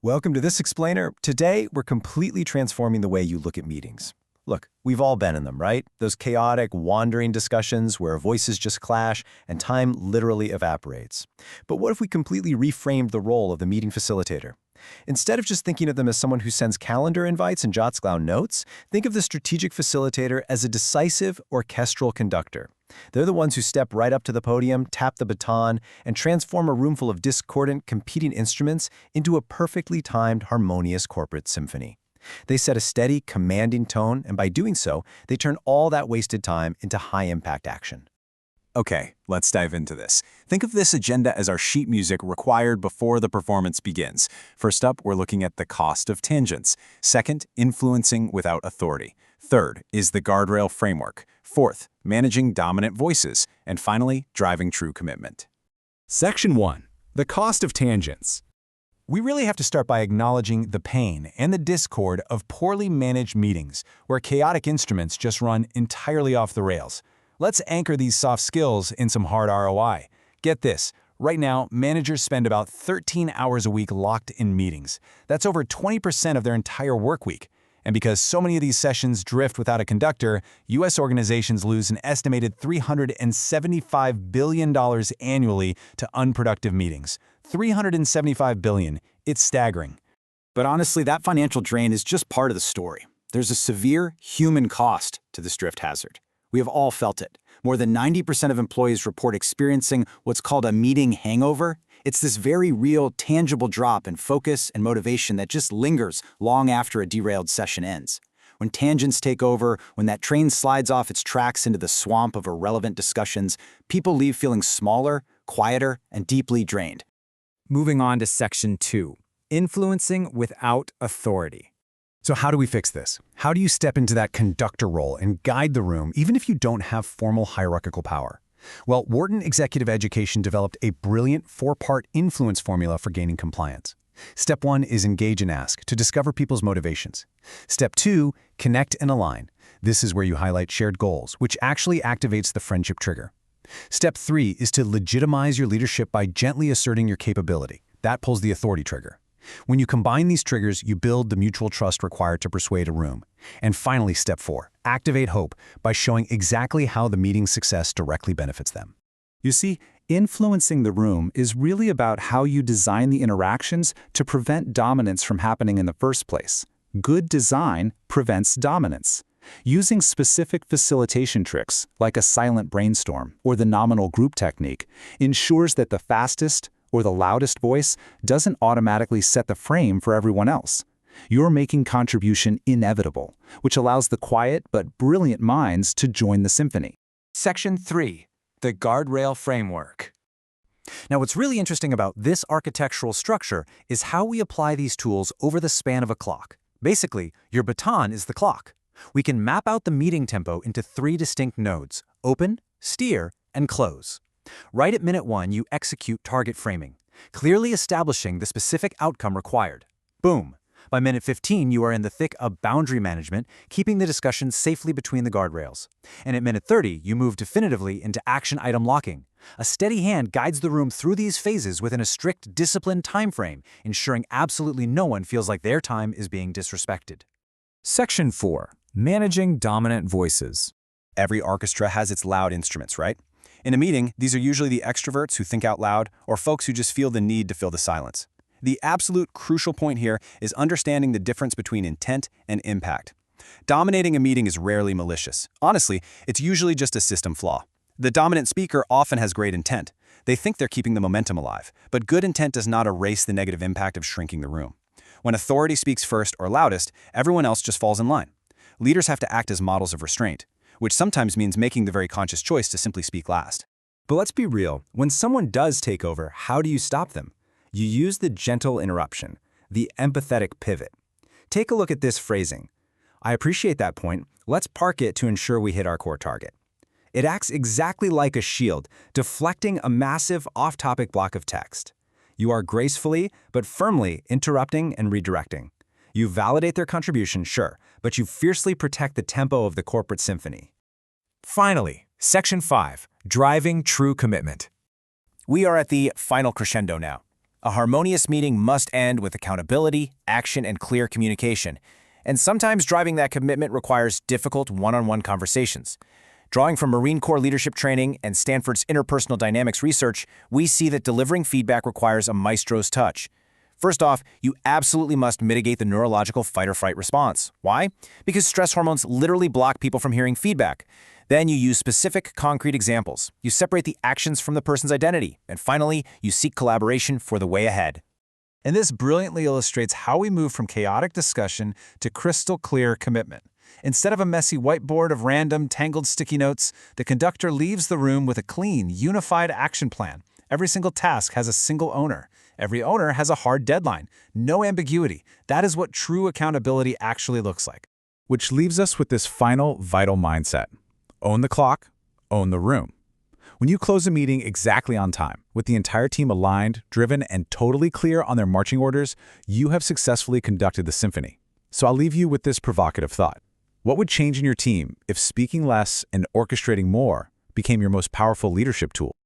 Welcome to this explainer. Today, we're completely transforming the way you look at meetings. Look, we've all been in them, right? Those chaotic, wandering discussions where voices just clash and time literally evaporates. But what if we completely reframed the role of the meeting facilitator? Instead of just thinking of them as someone who sends calendar invites and jots down notes, think of the strategic facilitator as a decisive orchestral conductor. They're the ones who step right up to the podium, tap the baton, and transform a room full of discordant, competing instruments into a perfectly timed, harmonious corporate symphony. They set a steady, commanding tone, and by doing so, they turn all that wasted time into high-impact action. Okay, let's dive into this. Think of this agenda as our sheet music required before the performance begins. First up, we're looking at the cost of tangents. Second, influencing without authority. Third is the guardrail framework. Fourth, managing dominant voices. And finally, driving true commitment. Section 1. The cost of tangents. We really have to start by acknowledging the pain and the discord of poorly managed meetings, where chaotic instruments just run entirely off the rails. Let's anchor these soft skills in some hard ROI. Get this, right now, managers spend about 13 hours a week locked in meetings. That's over 20% of their entire work week. And because so many of these sessions drift without a conductor, U.S. organizations lose an estimated $375 billion annually to unproductive meetings. $375 billion. It's staggering. But honestly, that financial drain is just part of the story. There's a severe human cost to this drift hazard. We have all felt it. More than 90% of employees report experiencing what's called a meeting hangover. It's this very real, tangible drop in focus and motivation that just lingers long after a derailed session ends. When tangents take over, when that train slides off its tracks into the swamp of irrelevant discussions, people leave feeling smaller, quieter, and deeply drained. Moving on to Section 2, influencing without authority. So how do we fix this? How do you step into that conductor role and guide the room even if you don't have formal hierarchical power? Well, Wharton Executive Education developed a brilliant 4-part influence formula for gaining compliance. Step 1 is engage and ask to discover people's motivations. Step 2, connect and align. This is where you highlight shared goals, which actually activates the friendship trigger. Step 3 is to legitimize your leadership by gently asserting your capability. That pulls the authority trigger. When you combine these triggers, you build the mutual trust required to persuade a room. And finally, Step 4, activate hope by showing exactly how the meeting's success directly benefits them. You see, influencing the room is really about how you design the interactions to prevent dominance from happening in the first place. Good design prevents dominance. Using specific facilitation tricks, like a silent brainstorm or the nominal group technique, ensures that the fastest or the loudest voice doesn't automatically set the frame for everyone else. You're making contribution inevitable, which allows the quiet but brilliant minds to join the symphony. Section 3, the guardrail framework. Now, what's really interesting about this architectural structure is how we apply these tools over the span of a clock. Basically, your baton is the clock. We can map out the meeting tempo into 3 distinct nodes: open, steer, and close. Right at minute 1, you execute target framing, clearly establishing the specific outcome required. Boom! By minute 15, you are in the thick of boundary management, keeping the discussion safely between the guardrails. And at minute 30, you move definitively into action item locking. A steady hand guides the room through these phases within a strict, disciplined time frame, ensuring absolutely no one feels like their time is being disrespected. Section 4. Managing dominant voices. Every orchestra has its loud instruments, right? In a meeting, these are usually the extroverts who think out loud or folks who just feel the need to fill the silence. The absolute crucial point here is understanding the difference between intent and impact. Dominating a meeting is rarely malicious. Honestly, it's usually just a system flaw. The dominant speaker often has great intent. They think they're keeping the momentum alive, but good intent does not erase the negative impact of shrinking the room. When authority speaks first or loudest, everyone else just falls in line. Leaders have to act as models of restraint, which sometimes means making the very conscious choice to simply speak last. But let's be real, when someone does take over, how do you stop them? You use the gentle interruption, the empathetic pivot. Take a look at this phrasing. I appreciate that point. Let's park it to ensure we hit our core target. It acts exactly like a shield, deflecting a massive off-topic block of text. You are gracefully, but firmly interrupting and redirecting. You validate their contribution, sure, but you fiercely protect the tempo of the corporate symphony. Finally, Section 5, driving true commitment. We are at the final crescendo now. A harmonious meeting must end with accountability, action, and clear communication. And sometimes driving that commitment requires difficult one-on-one conversations. Drawing from Marine Corps leadership training and Stanford's interpersonal dynamics research, we see that delivering feedback requires a maestro's touch. First off, you absolutely must mitigate the neurological fight-or-flight response. Why? Because stress hormones literally block people from hearing feedback. Then you use specific, concrete examples. You separate the actions from the person's identity. And finally, you seek collaboration for the way ahead. And this brilliantly illustrates how we move from chaotic discussion to crystal clear commitment. Instead of a messy whiteboard of random, tangled sticky notes, the conductor leaves the room with a clean, unified action plan. Every single task has a single owner. Every owner has a hard deadline. No ambiguity. That is what true accountability actually looks like. Which leaves us with this final vital mindset. Own the clock, own the room. When you close a meeting exactly on time, with the entire team aligned, driven, and totally clear on their marching orders, you have successfully conducted the symphony. So I'll leave you with this provocative thought. What would change in your team if speaking less and orchestrating more became your most powerful leadership tool?